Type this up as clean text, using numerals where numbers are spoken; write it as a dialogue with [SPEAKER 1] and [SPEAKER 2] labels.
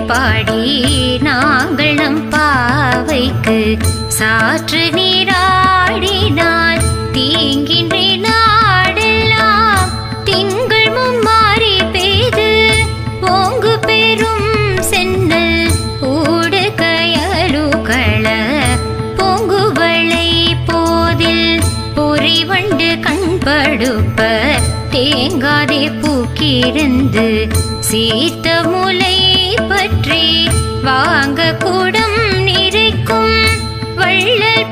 [SPEAKER 1] பாடி நாங்கள் நம் பாவைக்கு சாற்று நீராடினால் தீங்கின்றி நாடெல்லாம் திங்கள் மும்மாறி பெய்து ஓங்கு பெரும் சென்னல் ஊடு கயலுகள பொங்குவளை போதில் பொறிவண்டு கண்படுப்ப தேங்காதே பூக்கிருந்து சீர்த்த முலை பற்றி வாங்க கூடம் நிறைக்கும் வள்ளல்